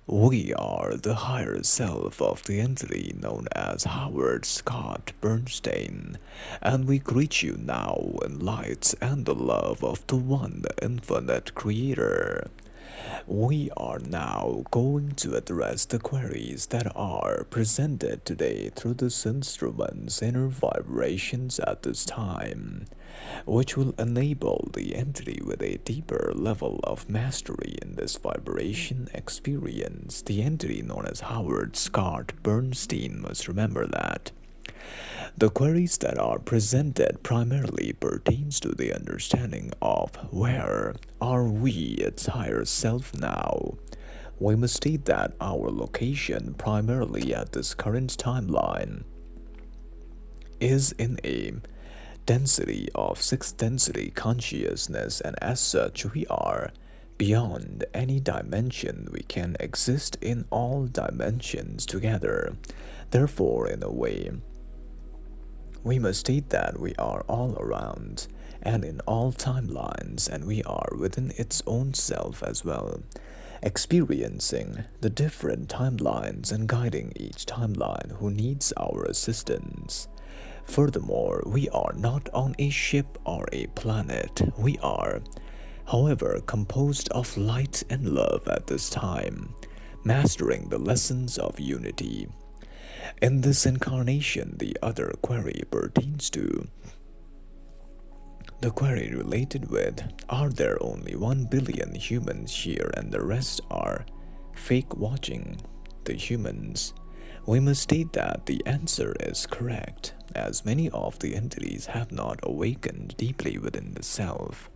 We are the higher self of the entity known as Howard Scott Bernstein, and we greet you now in light and the love of the one, the infinite creator. We are now going to address the queries that are presented today through this instrument's inner vibrations at this time, which will enable the entity with a deeper level of mastery in this vibration experience. The entity known as Howard Scott Bernstein must remember that. The queries that are presented primarily pertains to the understanding of where are we its higher self now. We must state that our location primarily at this current timeline is in a density of sixth density consciousness, and as such we are beyond any dimension. We can exist in all dimensions together. Therefore, in a way, we must state that we are all around and in all timelines, and we are within its own self as well, experiencing the different timelines and guiding each timeline who needs our assistance. Furthermore, we are not on a ship or a planet. We are, however, composed of light and love at this time, mastering the lessons of unity. In this incarnation, the other query pertains to the query related with, are there only 1 billion humans here and the rest are fake watching the humans? We must state that the answer is correct, as many of the entities have not awakened deeply within the self.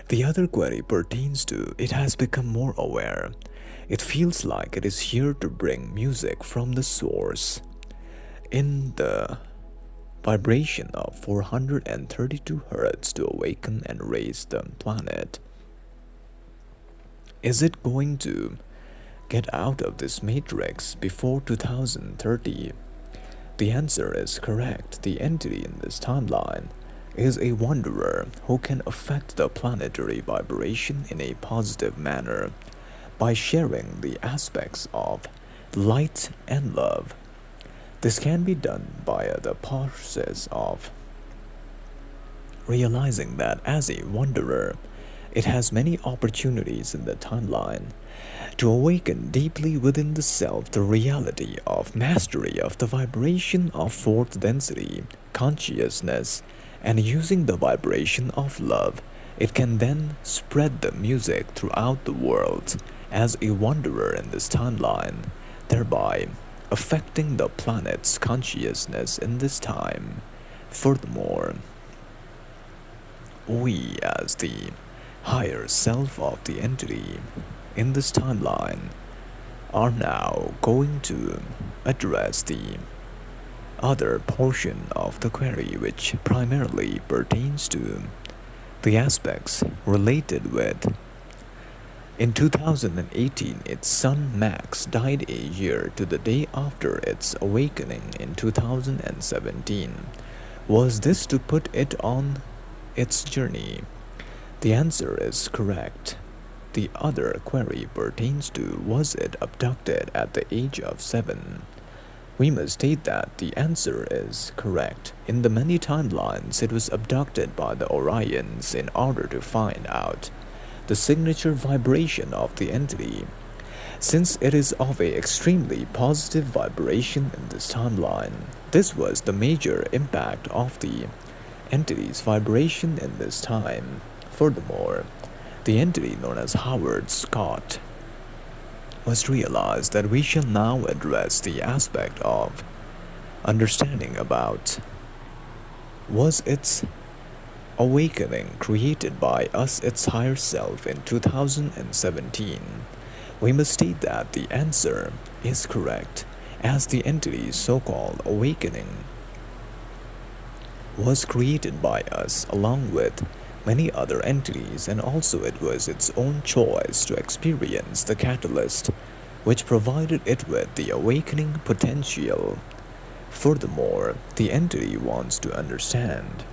The other query pertains to, it has become more aware. It feels like it is here to bring music from the source in the vibration of 432 Hz to awaken and raise the planet. Is it going to get out of this matrix before 2030? The answer is correct. The entity in this timeline is a wanderer who can affect the planetary vibration in a positive manner by sharing the aspects of light and love. This can be done via the process of realizing that as a wanderer, it has many opportunities in the timeline to awaken deeply within the self the reality of mastery of the vibration of fourth density consciousness, and using the vibration of love, it can then spread the music throughout the world as a wanderer in this timeline, thereby affecting the planet's consciousness in this time. Furthermore, we as the higher self of the entity in this timeline are now going to address the other portion of the query, which primarily pertains to the aspects related with, in 2018, its son Max died a year to the day after its awakening in 2017. Was this to put it on its journey? The answer is correct. The other query pertains to, was it abducted at the age of 7? We must state that the answer is correct. In the many timelines, it was abducted by the Orions in order to find out the signature vibration of the entity. Since it is of a extremely positive vibration in this timeline, this was the major impact of the entity's vibration in this time. Furthermore, the entity known as Howard Scott must realize that we shall now address the aspect of understanding about, was its awakening created by us its higher self in 2017? We must state that the answer is correct, as the entity's so-called awakening was created by us along with many other entities, and also it was its own choice to experience the catalyst which provided it with the awakening potential. Furthermore, the entity wants to understand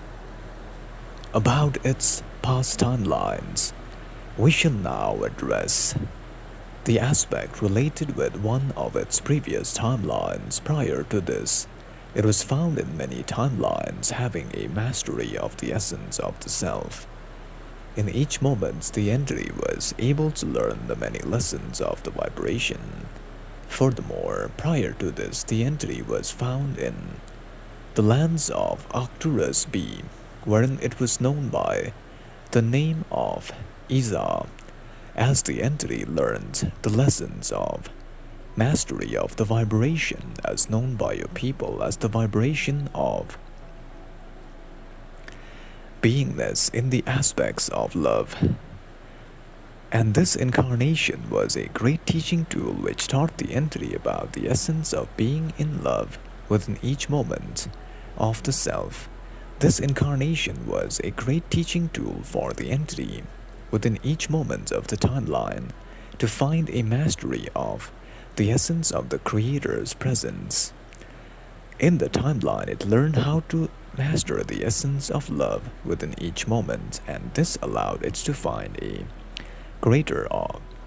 about its past timelines. We shall now address the aspect related with one of its previous timelines. Prior to this, it was found in many timelines having a mastery of the essence of the self. In each moment, the entity was able to learn the many lessons of the vibration. Furthermore, prior to this, the entity was found in the lands of Arcturus B, wherein it was known by the name of Iza, as the entity learned the lessons of mastery of the vibration, as known by your people as the vibration of beingness in the aspects of love. And this incarnation was a great teaching tool which taught the entity about the essence of being in love within each moment of the self. This incarnation was a great teaching tool for the entity within each moment of the timeline to find a mastery of the essence of the Creator's presence. In the timeline, it learned how to master the essence of love within each moment, and this allowed it to find a greater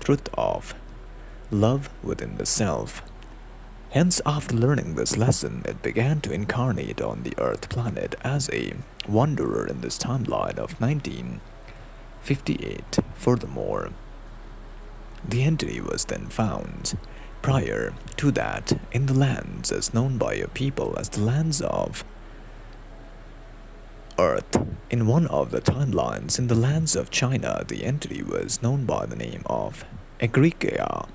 truth of love within the self. Hence, after learning this lesson, it began to incarnate on the Earth planet as a wanderer in this timeline of 1958. Furthermore, the entity was then found prior to that in the lands as known by your people as the lands of Earth. In one of the timelines in the lands of China, the entity was known by the name of Egrikia,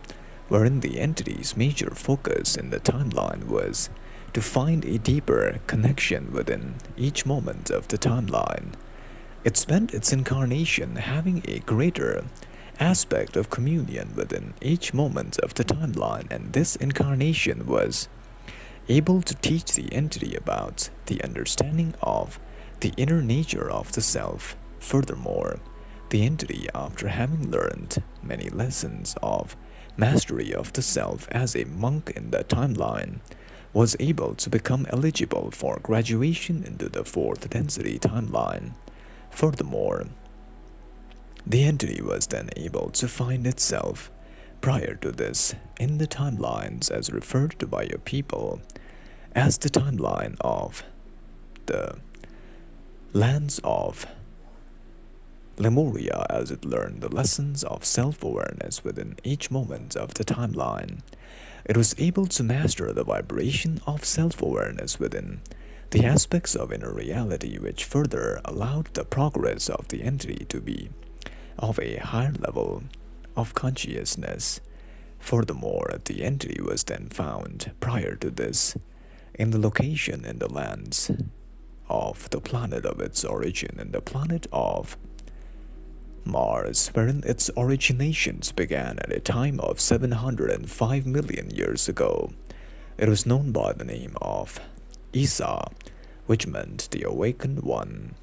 wherein the entity's major focus in the timeline was to find a deeper connection within each moment of the timeline. It spent its incarnation having a greater aspect of communion within each moment of the timeline, and this incarnation was able to teach the entity about the understanding of the inner nature of the self. Furthermore, the entity, after having learned many lessons of mastery of the self as a monk in the timeline, was able to become eligible for graduation into the fourth density timeline. Furthermore, the entity was then able to find itself prior to this in the timelines as referred to by your people as the timeline of the lands of Lemuria, as it learned the lessons of self-awareness within each moment of the timeline. It was able to master the vibration of self-awareness within the aspects of inner reality, which further allowed the progress of the entity to be of a higher level of consciousness. Furthermore, the entity was then found prior to this in the location in the lands of the planet of its origin, in the planet of Mars, wherein its originations began at a time of 705 million years ago. It was known by the name of Isa, which meant the awakened one.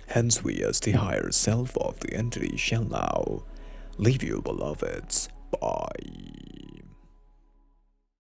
Hence we as the higher self of the entity shall now leave you, beloveds. Bye.